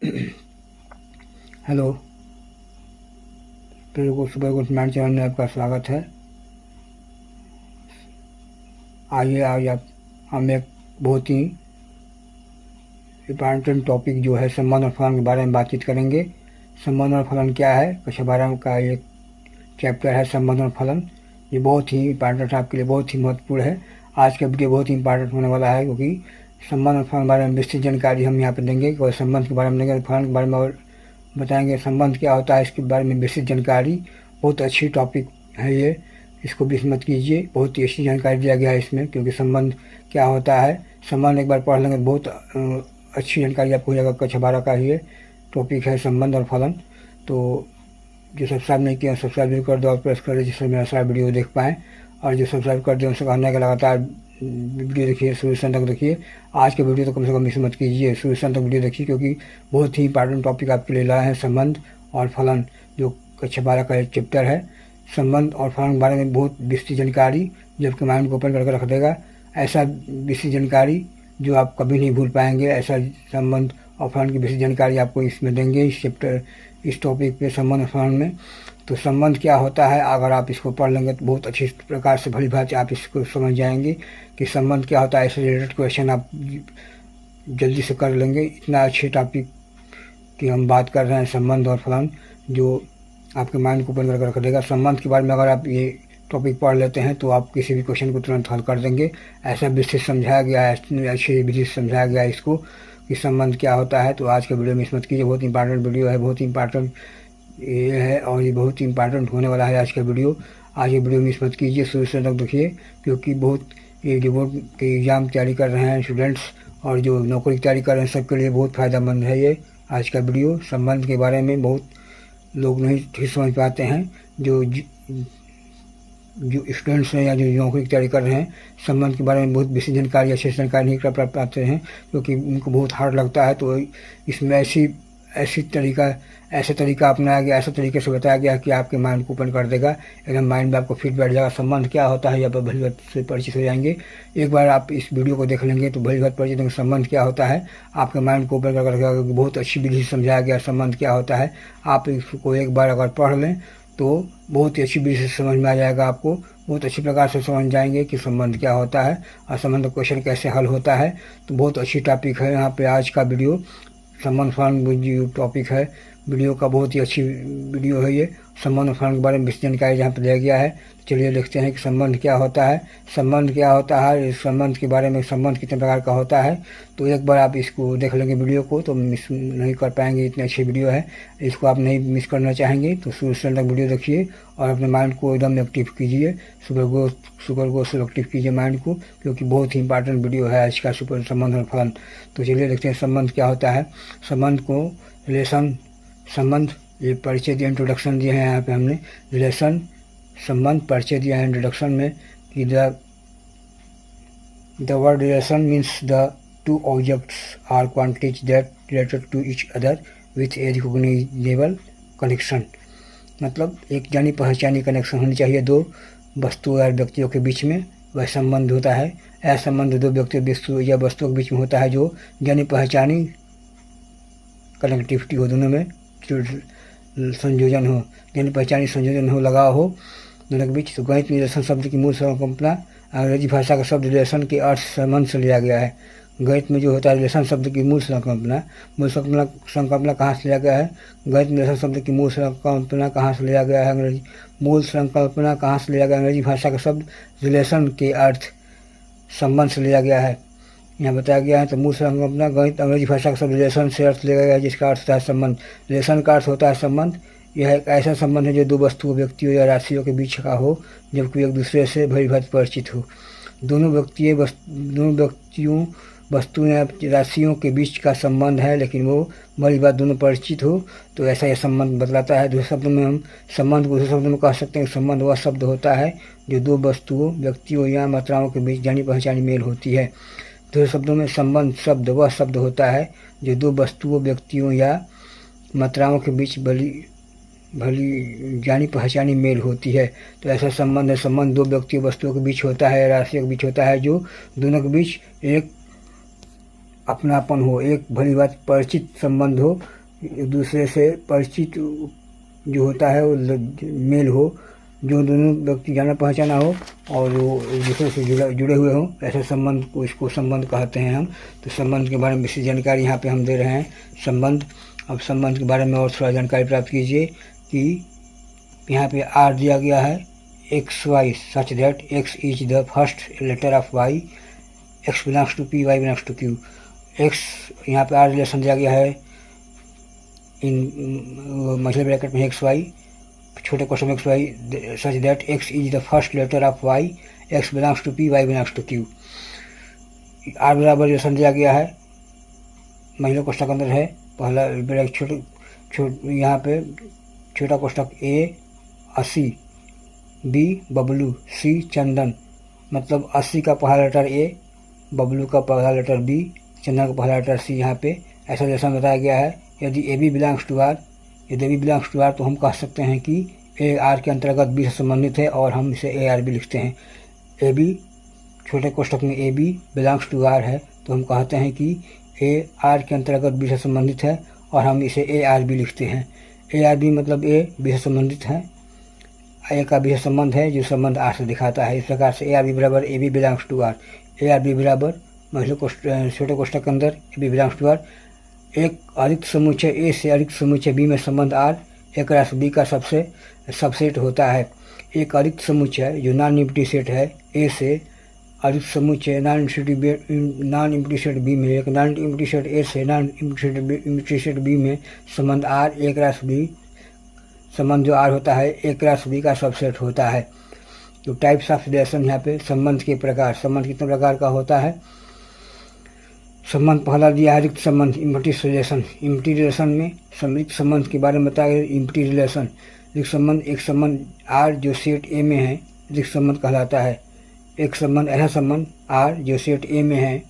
Hello, फिर को super good man channel में आपका स्वागत है। आइए आज आप हम एक बहुत ही इम्पॉर्टेंट टॉपिक जो है संबंध और फलन के बारे में बातचीत करेंगे। संबंध और फलन क्या है, कक्षाबारह का एक चैप्टर है संबंध और फलन। ये बहुत ही इम्पॉर्टेंट आपके लिए, बहुत ही महत्वपूर्ण है। आज का वीडियो बहुत ही इम्पॉर्टेंट होने वाला है, क्योंकि संबंध और फलन के बारे में विस्तृत जानकारी हम यहाँ पर देंगे। और संबंध के बारे में देंगे, फलन के बारे में और बताएंगे। संबंध क्या होता है इसके बारे में विस्तृत जानकारी। बहुत अच्छी टॉपिक है ये, इसको भी मत कीजिए। बहुत ही अच्छी जानकारी दिया गया है इसमें, क्योंकि संबंध क्या होता है, संबंध एक बार पढ़ लेंगे बहुत अच्छी जानकारी आपको हो जाएगा। कक्षा 12 का ये टॉपिक है संबंध और फलन। तो जो सब्सक्राइब नहीं किया सब्सक्राइब भी कर दो और प्रेस कर दो, जिससे मेरा सारा वीडियो देख पाएँ। और जो सब्सक्राइब कर दो उनसे कहना कि लगातार वीडियो देखिए, शुरू से तक देखिए। आज के वीडियो तो कम से कम मिस मत कीजिए, शुरू से तक वीडियो देखिए, क्योंकि बहुत ही इंपॉर्टेंट टॉपिक आपके लिए लाए हैं संबंध और फलन, जो कक्षा 12 का एक चैप्टर है। संबंध और फलन के बारे में बहुत विस्तृत जानकारी जो आपके माइंड को ओपन करके रख देगा। ऐसा विस्तृत जानकारी जो आप कभी नहीं भूल पाएंगे। ऐसा संबंध और फलन की विस्तृत जानकारी आपको इसमें देंगे, इस चैप्टर, इस टॉपिक पे, संबंध और फलन में। तो संबंध क्या होता है, अगर आप इसको पढ़ लेंगे तो बहुत अच्छी प्रकार से भली भांति आप इसको समझ जाएंगे कि संबंध क्या होता है। ऐसे रिलेटेड क्वेश्चन आप जल्दी से कर लेंगे। इतना अच्छे टॉपिक की हम बात कर रहे हैं, संबंध और फलन, जो आपके माइंड को ओपन करके रख देगा। संबंध के बारे में अगर आप ये टॉपिक पढ़ लेते हैं तो आप किसी भी क्वेश्चन को तुरंत हल कर देंगे। ऐसा विस्तृत समझाया गया है, अच्छी विधि से समझाया गया है इसको कि संबंध क्या होता है। तो आज के वीडियो में मिस मत कीजिए, बहुत इंपॉर्टेंट वीडियो है, बहुत इंपॉर्टेंट ये है और ये बहुत इंपॉर्टेंट होने वाला है आज का वीडियो। आज ये वीडियो मिस मत कीजिए, शुरू से तक देखिए, क्योंकि बहुत ये जो बोर्ड के एग्ज़ाम तैयारी कर रहे हैं स्टूडेंट्स और जो नौकरी की तैयारी कर रहे हैं, सबके लिए बहुत फ़ायदेमंद है ये आज का वीडियो। संबंध के बारे में बहुत लोग नहीं ठीक समझ पाते हैं, जो स्टूडेंट्स हैं या जो नौकरी की तैयारी कर रहे हैं, संबंध के बारे में बहुत विशेष जानकारी, अच्छी जानकारी नहीं कर पाते हैं, क्योंकि उनको बहुत हार्ड लगता है। तो इसमें ऐसे तरीका अपनाया गया, ऐसे तरीके से बताया गया कि आपके माइंड को ओपन कर देगा, एकदम माइंड में आपको फिट बैठ जाएगा। संबंध क्या होता है, या आप भली बात से परिचित हो जाएंगे। एक बार आप इस वीडियो को देख लेंगे तो भली बात परिचित होंगे। संबंध क्या होता है आपके माइंड को ओपन कर रखेगा, क्योंकि बहुत अच्छी विधि से समझाया गया संबंध क्या होता है। आप इसको एक बार अगर पढ़ लें तो बहुत ही अच्छी विधि से समझ में आ जाएगा। आपको बहुत अच्छी प्रकार से समझ जाएंगे कि संबंध क्या होता है और संबंध क्वेश्चन कैसे हल होता है। तो बहुत अच्छी टॉपिक है यहाँ पे आज का वीडियो। संबंध फलन जो टॉपिक है वीडियो का, बहुत ही अच्छी वीडियो है ये। संबंध फलन के बारे में विस्तृत जानकारी जहाँ पर दिया गया है। चलिए देखते हैं कि संबंध क्या होता है। संबंध क्या होता है, इस संबंध के बारे में, संबंध कितने प्रकार का होता है, तो एक बार आप इसको देख लेंगे वीडियो को तो मिस नहीं कर पाएंगे। इतनी अच्छी वीडियो है, इसको आप नहीं मिस करना चाहेंगे। तो शुरू से तक वीडियो देखिए और अपने माइंड को एकदम एक्टिव कीजिए, सुपर गो से एक्टिव कीजिए माइंड को, क्योंकि बहुत ही इंपॉर्टेंट वीडियो है आज का सुपर संबंध और फलन। तो चलिए देखते हैं संबंध क्या होता है। संबंध को रिलेशन, संबंध, ये परिचय दिया, इंट्रोडक्शन दिए हैं यहाँ पे हमने। रिलेशन, संबंध, परिचय दिया है इंट्रोडक्शन में कि the word relation means the two objects are quantities that related to each other with a recognisable connection. मतलब एक जानी पहचानी कनेक्शन होनी चाहिए दो वस्तु या व्यक्तियों के बीच में, वह संबंध होता है। ऐसा संबंध दो व्यक्ति या वस्तुओं के बीच में होता है जो जानी पहचानी कनेक्टिविटी हो, दोनों में संयोजन हो, जानी पहचानी संयोजन हो, लगाव हो दोनों के बीच। तो गणित में रिलेशन शब्द की मूल संकल्पना अंग्रेजी भाषा का शब्द रिलेशन के अर्थ संबंध से लिया गया है। गणित में जो होता है रिलेशन शब्द की मूल संकल्पना कहाँ से लिया गया है। गणित में रिलेशन शब्द की मूल संकल्पना कहाँ से लिया गया है, अंग्रेजी मूल संकल्पना कहाँ से लिया गया, अंग्रेजी भाषा का शब्द रिलेशन के अर्थ संबंध से लिया गया है, यहाँ बताया गया है। तो मूल संकल्पना गणित, अंग्रेजी भाषा का शब्द रिलेशन से अर्थ लिया गया है, जिसका अर्थ होता है संबंध। रिलेशन का अर्थ होता है संबंध। यह एक ऐसा संबंध है जो दो वस्तुओं, व्यक्तियों या राशियों के बीच का हो, जबकि एक दूसरे से भलीभांति परिचित हो। दोनों व्यक्तियों, वस्तुओं या राशियों के बीच का संबंध है, लेकिन वो भली बात दोनों परिचित हो, तो ऐसा यह संबंध बतलाता है। दूसरे शब्दों में हम संबंध को दूसरे शब्दों में कह सकते हैं, संबंध वह शब्द होता है जो दो वस्तुओं, व्यक्तियों या मात्राओं के बीच जानी पहचानी मेल होती है। दूसरे शब्दों में संबंध शब्द वह शब्द होता है जो दो वस्तुओं, व्यक्तियों या मात्राओं के बीच भली जानी पहचानी मेल होती है। तो ऐसा संबंध है, संबंध दो व्यक्तियों, वस्तुओं के बीच होता है, राशियों के बीच होता है, जो दोनों के बीच एक अपनापन हो, एक भली बात परिचित संबंध हो, एक दूसरे से परिचित जो होता है वो मेल हो, जो दोनों व्यक्ति जाना पहचाना हो और वो एक दूसरे से जुड़े हुए हों, ऐसे संबंध को इसको संबंध कहते हैं हम। तो संबंध के बारे में विशेष जानकारी यहाँ पे हम दे रहे हैं। संबंध, अब संबंध के बारे में और थोड़ा जानकारी प्राप्त कीजिए कि यहाँ पे आर दिया गया है, x y, such that x is the first letter of y, x belongs to P, y belongs to Q. X यहाँ पे आर रिलेशन दिया गया है इन मछली ब्रैकेट में एक्स वाई, छोटे question x y, such that x is the first letter of y, x belongs to P, y belongs to Q. R बराबर relation दिया गया है, महिला कोष्ठक अंदर है, पहला ब्रैकेट यहाँ पे छोटा कोष्ठक ए 80, बी बबलू, सी चंदन, मतलब 80 का पहला लेटर ए, बबलू का पहला लेटर बी, चंदन का पहला लेटर सी। यहाँ पे ऐसा रिलेशन बताया गया है। यदि A B belongs to R, यदि A B belongs to R तो हम कह सकते हैं कि ए आर के अंतर्गत बी से संबंधित है और हम इसे ए आर बी लिखते हैं। ए बी छोटे कोष्ठक में a B belongs to R है तो हम कहते हैं कि ए आर के अंतर्गत बी से संबंधित है और हम इसे ए आर बी लिखते हैं। ए आर बी मतलब ए बी से संबंधित है, ए का बी से संबंध है जो संबंध आर से दिखाता है। इस प्रकार से ए आर बी बराबर a B belongs to R, a R b बराबर छोटे कोष्ठक के अंदर a B belongs to R, एक अरिक्त समुच्चय ए से अरिक्त समुच्चय बी में संबंध आर एक राशि बी का सबसेट होता है। एक अरिक्त समुच्चय जो नॉन एम्प्टी सेट है ए से अरिक्त समुच्चय नॉन एम्प्टी सेट बी में, एक नॉन एम्प्टी सेट ए से नॉन एम्प्टी सेट बी में संबंध आर एक राशि बी, संबंध जो आर होता है एक राशि बी का सबसेट होता है। तो टाइप्स ऑफ रिलेशन यहाँ पे संबंध के प्रकार, संबंध कितने प्रकार का होता है। संबंध पहला दिया है रिक्त संबंध, इम्प्टी रिलेशन। इम्प्टी रिलेशन में रिक्त संबंध के बारे में बताया गया। इम्प्टी रिलेशन, रिक्त संबंध, एक संबंध आर जो सेट ए में है रिक्त संबंध कहलाता है। एक संबंध ऐसा संबंध आर जो सेट ए में है,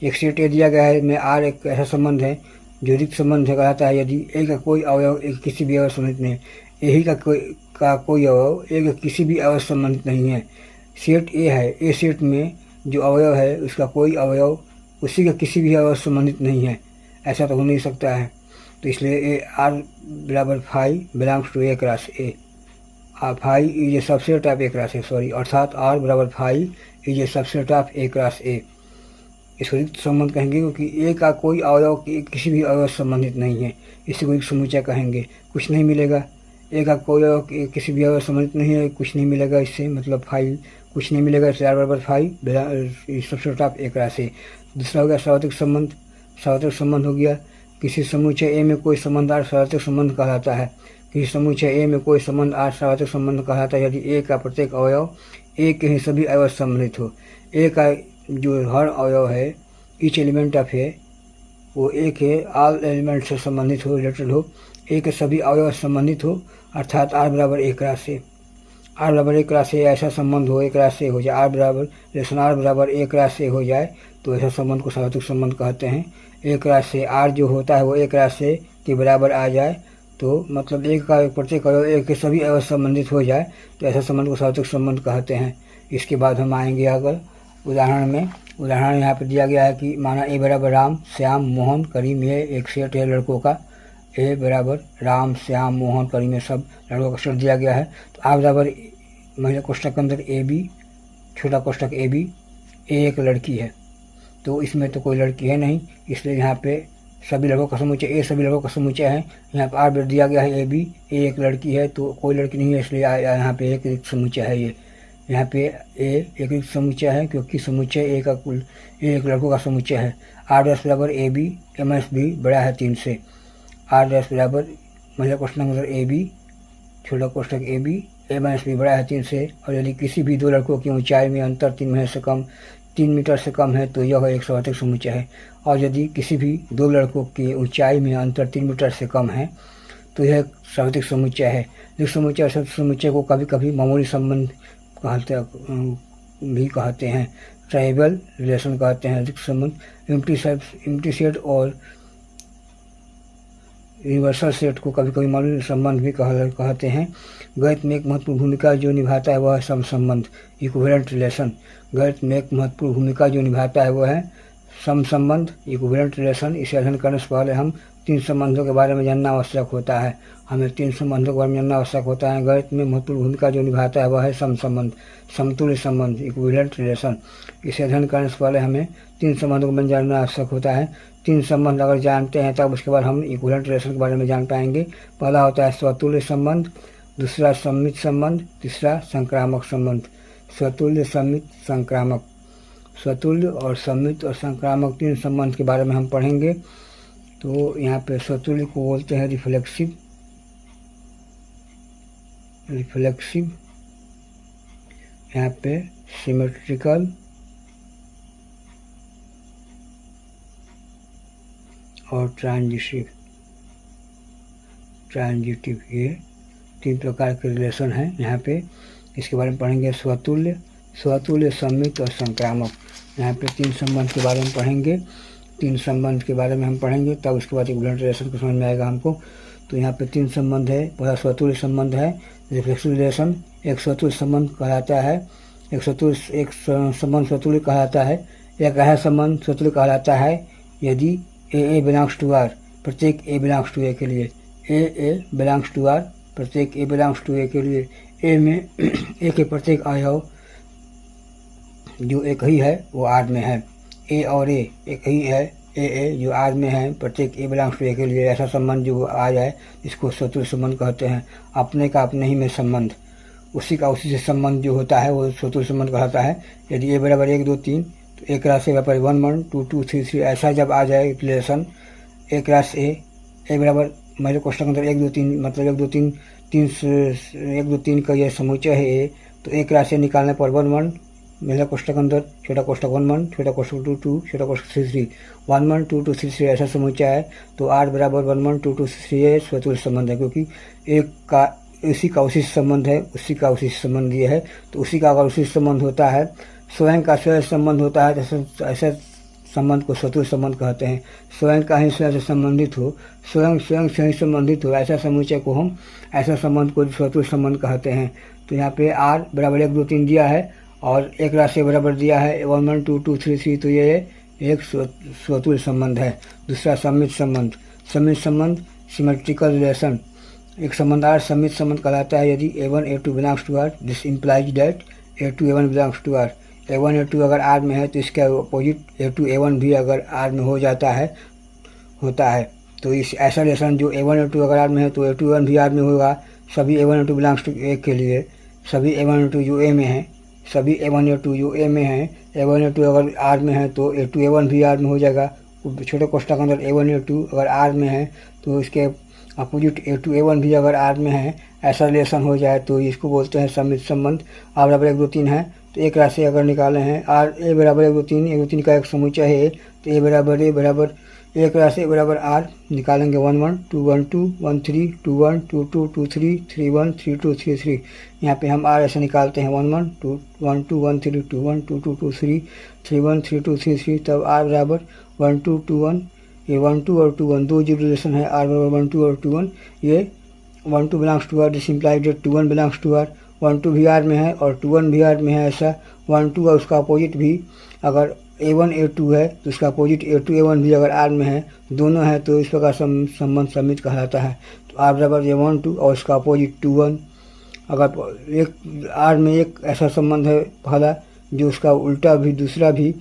एक सेट ए दिया गया है में आर एक ऐसा संबंध है जो रिक्त संबंध कहलाता है। यदि ए का कोई अवयव एक किसी भी अवयव संबंधित नहीं है, ए का कोई अवयव एक किसी भी अवयव संबंधित नहीं है। सेट ए है, ए सेट में जो अवयव है उसका कोई अवयव उसी का किसी भी अवयव संबंधित नहीं है, ऐसा तो हो नहीं सकता है। तो इसलिए ए आर बराबर phi belongs to A cross A, phi is a subset of A cross A, sorry, अर्थात आर बराबर phi is a subset of A cross A. इसको रिक्त संबंध कहेंगे क्योंकि ए का कोई अवयव किसी भी अवयव संबंधित नहीं है, इसी को एक समुच्चय कहेंगे। कुछ नहीं मिलेगा, ए का कोई अवयव किसी भी अवयव संबंधित नहीं है, कुछ नहीं मिलेगा इससे, मतलब फाई कुछ नहीं मिलेगा। इसलिए आर बराबर phi subset of A cross A. दूसरा हो गया सार्वत्रिक संबंध। सार्वत्रिक संबंध हो गया किसी समुच्चय ए में कोई संबंध आर सार्वत्रिक संबंध कहलाता है। किसी समुच्चय ए में कोई संबंध आर सार्वत्रिक संबंध कहलाता है यदि ए का प्रत्येक अवयव ए के ही सभी अवयव सम्मिलित हो। ए का जो हर अवयव है, ईच एलिमेंट ऑफ ए, वो ए के ऑल एलिमेंट से संबंधित हो, रिलेटेड हो, ए के सभी अवयव संबंधित हो, अर्थात आर बराबर ए क्रॉस ए। आर बराबर ए क्रॉस ए ऐसा संबंध हो, ए क्रॉस ए हो जाए, आर बराबर रिलेशन आर बराबर ए क्रॉस ए हो जाए तो ऐसा संबंध को सार्वत्रिक संबंध कहते हैं। ए क्रॉस ए आर जो होता है वो ए क्रॉस ए के बराबर आ जाए तो मतलब एक का प्रत्येक अवयव एक के सभी अवयव संबंधित हो जाए तो ऐसा संबंध को सार्वत्रिक संबंध कहते हैं। इसके बाद हम आएंगे अगर उदाहरण में। उदाहरण यहाँ पे दिया गया है कि माना ए बराबर राम श्याम मोहन करीम, ये एक सेट है लड़कों का। ए बराबर राम श्याम मोहन करीम, ये सब लड़कों का सेट दिया गया है। तो आ बराबर महिला कोष्ठक के अंदर ए बी, छोटा कोष्ठक ए बी, ए एक लड़की है तो इसमें तो कोई लड़की है नहीं, इसलिए यहाँ पे सभी लड़कों का समुच्चय ए सभी लड़कों का समुच्चय है। यहाँ पे आर दिया गया है ए बी, ए एक लड़की है तो कोई लड़की नहीं है, इसलिए यहाँ पे एक समुच्चय है। ये यहाँ पे ए एक समुच्चय है क्योंकि समुच्चय ए का कुल एक लड़कों का समुच्चय है। आर डैश बराबर a b M S b बड़ा है 3 से। आर डैश बराबर महिला कोष्ठक मतलब ए बी, छोटा कोष्ठक a b, a minus b बड़ा है 3 से। और यदि किसी भी दो लड़कों की ऊंचाई में अंतर 3 मीटर से कम है तो यह एक सार्वत्रिक समुच्चय है। और यदि किसी भी दो लड़कों की ऊंचाई में अंतर 3 मीटर से कम है तो यह सार्वत्रिक समुच्चय है। इस समुच्चय को कभी कभी मामूली संबंध भी कहते हैं, ट्राइबल रिलेशन कहते हैं। रिक्त संबंध एम्प्टी सेट और यूनिवर्सल सेट को कभी कभी मामूली संबंध भी कहते हैं। गणित में एक महत्वपूर्ण भूमिका जो निभाता है वह है सम संबंध, इक्विवेलेंट रिलेशन। गणित में एक महत्वपूर्ण भूमिका जो निभाता है वह है सम संबंध इक्विवेलेंट रिलेशन, इसे अध्ययन करने से पहले हम 3 संबंधों के बारे में जानना आवश्यक होता है। हमें 3 संबंधों के बारे में जानना आवश्यक होता है। गणित में महत्वपूर्ण भूमिका जो निभाता है वह है सम संबंध, समतुल्य संबंध, इक्विवेलेंट रिलेशन। इसे अध्ययन करने से पहले हमें 3 संबंधों के बारे में जानना आवश्यक होता है। 3 संबंध अगर जानते हैं तब उसके बाद हम इक्विवेलेंट रिलेशन के बारे में जान पाएंगे। पहला होता है स्वतुल्य संबंध, दूसरा सममित संबंध, तीसरा संक्रामक संबंध। स्वतुल्य, सममित, संक्रामक। स्वतुल्य और सममित और संक्रामक 3 संबंध के बारे में हम पढ़ेंगे। तो यहाँ पे स्वतुल्य को बोलते हैं रिफ्लेक्सिव, यहाँ पे सिमेट्रिकल और ट्रांजिटिव, ये 3 प्रकार के रिलेशन हैं यहाँ पे। इसके बारे में पढ़ेंगे। स्वतुल्य, सममित और संक्रामक। यहाँ पे 3 संबंध के बारे में पढ़ेंगे। 3 संबंध के बारे में हम पढ़ेंगे तब उसके बाद इक्विवेलेंट रिलेशन को समझ में आएगा हमको। तो यहाँ पे 3 संबंध है। पहला स्वतुल्य संबंध है, रिफ्लेक्सिव रिलेशन। एक स्वतुल्य संबंध कहलाता है, एक संबंध स्वतुल्य कहलाता है। एक ऐसा संबंध स्वतुल्य कहलाता है यदि ए बिलोंग्स टू आर, प्रत्येक ए बिलोंग्स टू ए के लिए। ए बिलोंग्स टू आर, प्रत्येक ए बिलोंग्स टू ए के लिए। ए में ए के प्रत्येक अवयव जो एक ही है वो आर में है। ए और ए एक ही है, ए जो आर में है, प्रत्येक ए बिलोंग्स टू ए के लिए। ऐसा संबंध जो आ जाए इसको स्वतुल्य संबंध कहते हैं। अपने का अपने ही में संबंध, उसी का उसी से संबंध जो होता है वो स्वतुल्य संबंध कहलाता है। यदि ए बराबर 1 2 3 तो एक राशि बराबर 1 1 2 2 3 3 ऐसा जब आ जाए रिलेशन, एक राशि ए बराबर मेरे क्वेश्चन के अंदर 1 2 3 मतलब 1 2 3 1 2 3 का ये समुच्चय है ए, तो एक राशि निकालने पर 1 1 मेरा कोष्ठक के अंदर छोटा कोष्ठक 1 1, छोटा कोष्ठक 2 2, छोटा कोष्ठक 3 3, 1 1 2 2 3 3 ऐसा समुच्चय है। तो आर बराबर 1 1 2 2 3 ये स्वतुल्य संबंध है, क्योंकि एक का उसी का उसी संबंध है, उसी का उसी संबंध ये है। तो उसी का अगर उसी संबंध होता है, स्वयं का स्वयं संबंध होता है, तो ऐसे संबंध को स्वतुल्य संबंध कहते हैं। स्वयं का ही स्वयं से संबंधित हो, स्वयं से ही संबंधित हो, ऐसा समुच्चय को हम ऐसा संबंध को स्वतुल्य संबंध कहते हैं। तो यहाँ पे आर बराबर 1 2 3 दिया है और एक राशि बराबर दिया है 1 1 2 2 3 3, तो ये एक स्वतुल्य संबंध है। दूसरा सममित संबंध, सिमेट्रिकल रिलेशन। एक संबंध आर सममित संबंध कहलाता है यदि A1 A2 belongs to R, this implies that A2 A1 belongs to R. A1 A2 अगर आर में है तो इसके अपोजिट A2 A1 भी अगर आर में हो जाता है, होता है, तो इस ऐसा रिलेशन जो A1 A2 अगर आर में है तो A2 A1 भी आर में होगा। सभी A1 A2 बिलोंग्स टू ए के लिए, सभी A1 A2 जो ए में है, सभी A1 A2 जो ए में है, A1 A2 अगर आर में है तो A2 A1 भी आर में हो जाएगा। छोटे कोष्ठक के अंदर A1 A2 अगर आर में है तो इसके अपोजिट A2 A1 भी अगर आर में है, ऐसा रिलेशन हो जाए तो इसको बोलते हैं सममित संबंध। आर बराबर 1 2 3 है तो एक राशि अगर निकाले हैं आर ए बराबर 1 2 3, 1 2 3 का एक समुच्चय है, तो ए बराबर एक राशि बराबर आर निकालेंगे 1 1 2 1 2 1 3 2 1 2 2 2 3 3 1 3 2 3 3। यहाँ पे हम आर ऐसे निकालते हैं 1 1 2 1 2 1 3 2 1 2 2 2 3 3 1 3 2 3 3। तब आर बराबर 1 2 2 1, ये 1 2 और 2 1 दो जीरो रिलेशन है। आर बराबर 1 2 और 2 1, ये 1 2 belongs to R, this implies that 2 1 belongs to R. 1 2 भी आर में है और 2 1 भी आर में है। ऐसा 1 2 और उसका अपोजिट भी अगर A1 A2 है तो उसका अपोजिट A2 A1 भी अगर आर में है, दोनों है, तो इस प्रकार संबंध सममित कहलाता है। तो आर बराबर A1 2 और उसका अपोजिट 2 1। अगर एक आर में एक ऐसा संबंध है पहला जो उसका उल्टा भी दूसरा भी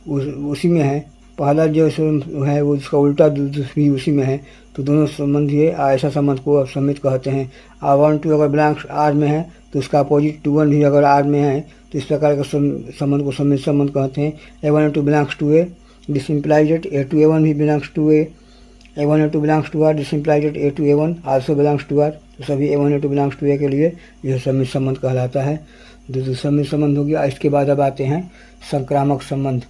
उसी में है, पहला जो है वो उसका उल्टा भी उसी में है, तो दोनों संबंध ये ऐसा संबंध को सममित कहते हैं। R1 2 अगर बिलोंग्स आर में है तो उसका अपोजिट 2 1 भी अगर आर में है, तो इस प्रकार के संबंध को सममित संबंध कहते हैं। A1 A2 belongs to A, this implies that A2 A1 भी belongs to A. A1 A2 belongs to R, this implies that A2 A1 also belongs to R. तो सभी A1 A2 बिलोंग्स टू ए के लिए यह सममित संबंध कहलाता है। जो सममित संबंध हो गया। इसके बाद अब आते हैं संक्रामक संबंध।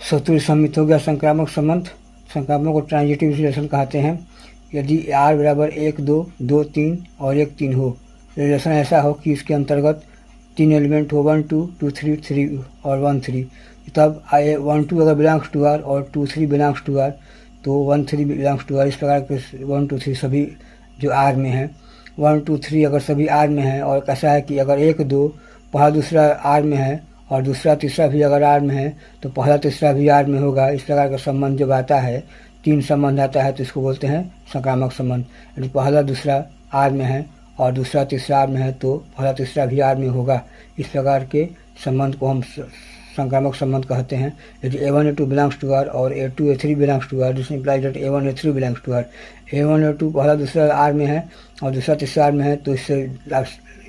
स्वतुल्य सममित हो गया संक्रामक संबंध। संक्रामक को ट्रांजिटिव रिलेशन कहते हैं। यदि आर बराबर 1 2 2 3 और 1 3 हो, रिलेशन ऐसा हो कि इसके अंतर्गत 3 एलिमेंट हो, 1 2 2 3 3 और 1 3, तब 1 2 अगर बिलोंग्स टू आर और 2 3 बिलोंग्स टू आर तो 1 3 बिलोंग्स टू आर। इस प्रकार के 1 2 3 सभी जो आर में है, 1 2 3 अगर सभी आर में है, और कैसा है कि अगर 1 2 पहला दूसरा आर में है और दूसरा तीसरा भी अगर आर में है तो पहला तीसरा भी आर में होगा। इस प्रकार का संबंध जब आता है, 3 संबंध आता है तो इसको बोलते हैं संक्रामक संबंध। यदि पहला दूसरा आर में है और दूसरा तीसरा आर में है तो पहला तीसरा भी आर में होगा। इस प्रकार के संबंध को हम संक्रामक संबंध कहते हैं। यदि A1 A2 belongs to are और A2 A3 belongs to R, this implies that A1 A3 belongs to R. A1 A2 पहला दूसरा आर में है और दूसरा तीसरा आर में है तो इससे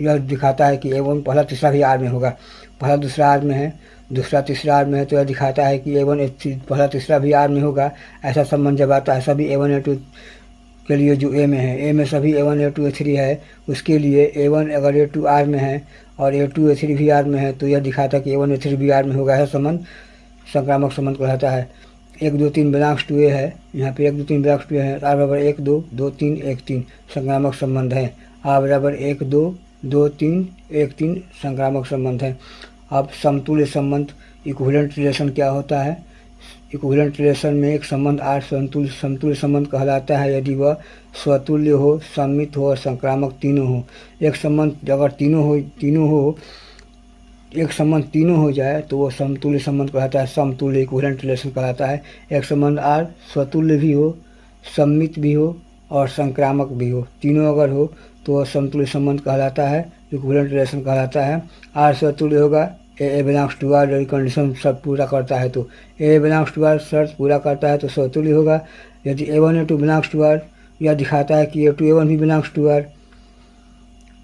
यह दिखाता है कि A1 पहला तीसरा भी आर में होगा। पहला दूसरा आर में है, दूसरा तीसरा आर में है तो यह दिखाता है कि A1 A3 पहला तीसरा भी आर में होगा। ऐसा संबंध जब आता है सभी A1 A2 के लिए जो A में है, A में सभी A1 A2 A3 है, उसके लिए A1 अगर A2 आर में है और A2 A3 भी आर में है तो यह दिखाता है कि A1 A3 भी आर में होगा। यह संबंध संक्रामक संबंध कहलाता है। 1 2 3 बिलोंग्स टू A है, यहाँ पे 1 2 3 बिलोंग्स टू A है। R बराबर 1 2 2 3 1 3 संक्रामक संबंध है। R बराबर 1 2 2 3 1 3 संक्रामक संबंध है। अब समतुल्य संबंध इक्विवेलेंट रिलेशन क्या होता है? इक्विवेलेंट रिलेशन में एक संबंध आर समतुल्य संबंध कहलाता है यदि वह स्वतुल्य हो, सममित हो और संक्रामक तीनों हो। एक संबंध अगर एक संबंध तीनों हो जाए तो वो समतुल्य संबंध कहलाता है, समतुल्य इक्विवेलेंट रिलेशन कहलाता है। एक संबंध आर स्वतुल्य भी हो, सममित भी हो और संक्रामक भी हो, तीनों अगर हो तो वह समतुल्य संबंध कहलाता है, इक्विवेलेंट रिलेशन कहलाता है। आर स्वतुल्य होगा, ए बिलोंग्स टू आर यदि कंडीशन सब पूरा करता है तो ए बिलोंग्स टू आर शर्त पूरा करता है तो स्वतुल्य होगा। यदि A1 A2 belongs to are, यह दिखाता है कि A2 A1 भी belongs to R,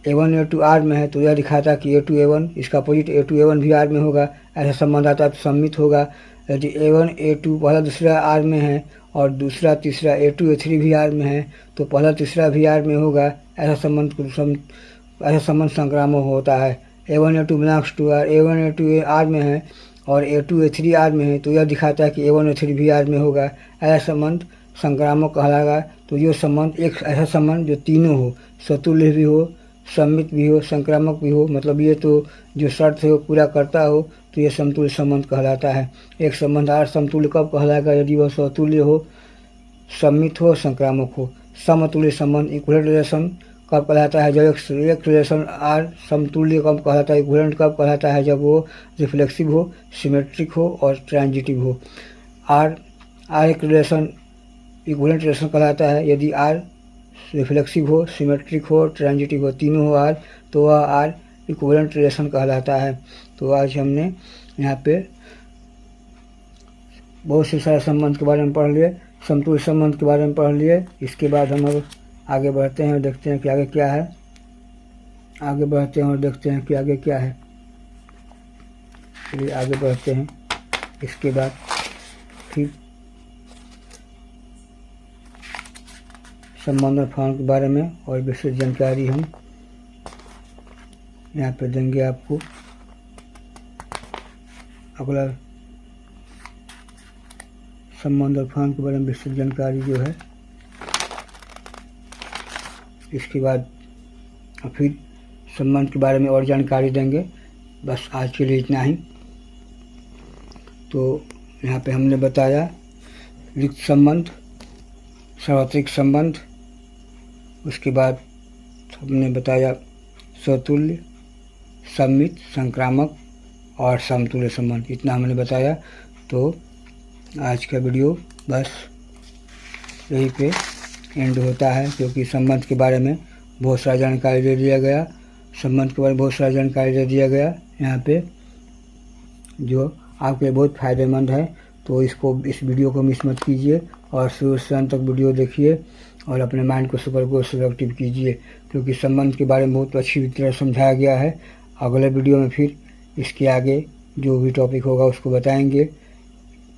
A1 A2 are में है तो यह दिखाता है कि A2 A1 इसका अपोजिट A2 A1 भी आर में होगा। ऐसा संबंध आता है तो सम्मित होगा। यदि A1 A2 पहला दूसरा आर में है और दूसरा तीसरा A2 A3 भी आर में है तो पहला तीसरा भी आर में होगा। ऐसा संबंध संक्रामक होता है। A1 A2 belongs to R, A1 A2 are में है और A2 A3 आर में है तो यह दिखाता है कि A1 A3 भी आर में होगा। ऐसा संबंध संक्रामक कहलाएगा। तो ये संबंध एक ऐसा संबंध जो तीनों हो, स्वतुल्य भी हो, सम्मित भी हो, संक्रामक भी हो, मतलब ये तो जो शर्त है वो पूरा करता हो तो ये समतुल्य संबंध कहलाता है। एक संबंध आर समतुल्य कब कहलाएगा? यदि वह स्वतुल्य हो, सम्मित हो, संक्रामक हो। समतुल्य संबंध इक्विवेलेंट रिलेशन कब कहलाता है? जब एक रिलेशन आर समतुल्य कब कहलाता है? इक्विवेलेंट कब कहलाता है? जब वो रिफ्लेक्सिव हो, सिमेट्रिक हो और ट्रांजिटिव हो। आर एक रिलेशन इक्विवेलेंट रिलेशन कहलाता है यदि आर रिफ्लेक्सिव हो, सिमेट्रिक हो, ट्रांजिटिव हो, तीनों हो आर तो वह आर इक्विवेलेंट रिलेशन कहलाता है। तो आज हमने यहाँ पे बहुत से सारे संबंध के बारे में पढ़ लिए, समतुल्य संबंध के बारे में पढ़ लिए। इसके बाद हम अब आगे बढ़ते हैं और देखते हैं कि आगे क्या है। आगे बढ़ते हैं और देखते हैं कि आगे क्या है। चलिए आगे बढ़ते हैं। इसके बाद फिर संबंध और फॉर्म के बारे में और विशेष जानकारी हम यहाँ पे देंगे आपको। अगला संबंध और फॉर्म के बारे में विशेष जानकारी जो है, इसके बाद फिर संबंध के बारे में और जानकारी देंगे। बस आज के लिए इतना ही। तो यहाँ पे हमने बताया रिक्त संबंध, सार्वत्रिक संबंध, उसके बाद हमने बताया स्वतुल्य, सम्मित, संक्रामक और समतुल्य संबंध। इतना हमने बताया। तो आज का वीडियो बस यहीं पे एंड होता है, क्योंकि संबंध के बारे में बहुत सारा जानकारी दे दिया गया। संबंध के बारे में बहुत सारा जानकारी दे दिया गया यहाँ पे, जो आपके लिए बहुत फ़ायदेमंद है। तो इस वीडियो को मिस मत कीजिए और शुरू से अंत तक वीडियो देखिए और अपने माइंड को सुपर को एक्टिव कीजिए, क्योंकि संबंध के बारे में बहुत अच्छी तरह समझाया गया है। अगले वीडियो में फिर इसके आगे जो भी टॉपिक होगा उसको बताएंगे,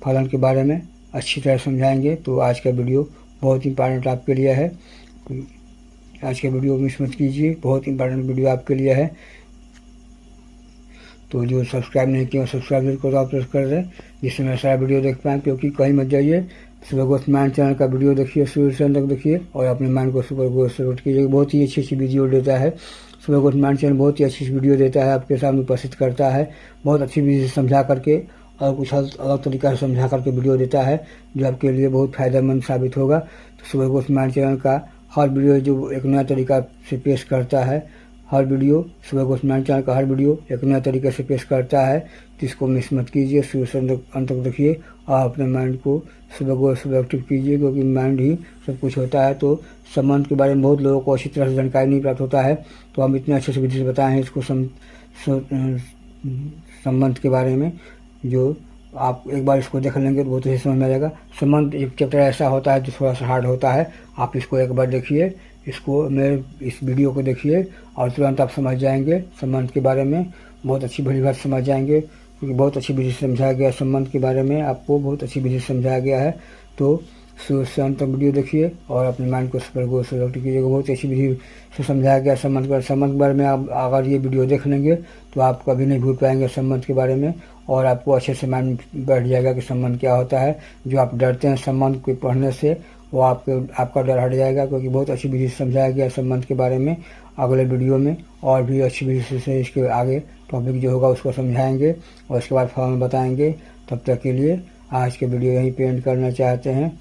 फलन के बारे में अच्छी तरह समझाएंगे। तो आज का वीडियो बहुत इंपॉर्टेंट आपके लिए है। आज का वीडियो मिस मत कीजिए, बहुत इंपॉर्टेंट वीडियो आपके लिए है। तो जो सब्सक्राइब नहीं किया सब्सक्राइब जरूर करो, आप प्रेस कर दें, जिससे मैं सारा वीडियो देख पाएँ। क्योंकि कहीं मत जाइए, सुबह गोस्ट माइंड चैनल का वीडियो देखिए, शुरू से अंत तक देखिए और अपने माइंड को सुपर गोस्ट कीजिए। बहुत ही अच्छी वीडियो देता है सुबह गोस्ट माइंड चैनल, बहुत ही अच्छी वीडियो देता है, आपके सामने उपस्थित करता है। बहुत अच्छी विधि से समझा करके और कुछ अलग तरीका से समझा करके वीडियो देता है, जो आपके लिए बहुत फ़ायदेमंद साबित होगा। तो सुबह गोस्ट माइंड चैनल का हर वीडियो जो एक नया तरीका से पेश करता है, हर वीडियो सुबह को स्मरण चैनल का हर वीडियो एक नया तरीके से पेश करता है, तो इसको मिस मत कीजिए, शुरू से अंत तक देखिए और अपने माइंड को सुबह एक्टिव कीजिए, क्योंकि माइंड ही सब कुछ होता है। तो संबंध के बारे में बहुत लोगों को अच्छी तरह से जानकारी नहीं प्राप्त होता है, तो हम इतने अच्छे से विधि से बताए हैं इसको संबंध के बारे में, जो आप एक बार इसको देख लेंगे तो बहुत अच्छे समझ में आ जाएगा। संबंध एक चैप्टर ऐसा होता है जो थोड़ा सा हार्ड होता है, आप इसको एक बार देखिए, इसको मेरे इस वीडियो को देखिए और तुरंत आप समझ जाएंगे संबंध के बारे में, बहुत अच्छी भली बात समझ जाएंगे, क्योंकि बहुत अच्छी विधि से समझाया गया संबंध के बारे में, आपको बहुत अच्छी विधि से समझाया गया है। तो शुरू से अंत तक वीडियो देखिए और अपने माइंड को सुपर गो से एक्टिव कीजिएगा। बहुत अच्छी विधि से समझाया गया संबंध के बारे में। आप अगर ये वीडियो देख लेंगे तो आप कभी नहीं भूल पाएंगे संबंध के बारे में, और आपको अच्छे से माइंड बैठ जाएगा कि संबंध क्या होता है। जो आप डरते हैं संबंध को पढ़ने से, वो आपका डर हट जाएगा, क्योंकि बहुत अच्छी विधि से समझाया गया संबंध के बारे में। अगले वीडियो में और भी अच्छी विधि से इसके आगे टॉपिक जो होगा उसको समझाएंगे और इसके बाद फॉर्म बताएंगे। तब तक के लिए आज के वीडियो यहीं पे एंड करना चाहते हैं,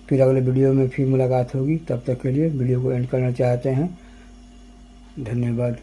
फिर अगले वीडियो में फिर मुलाकात होगी। तब तक के लिए वीडियो को एंड करना चाहते हैं। धन्यवाद।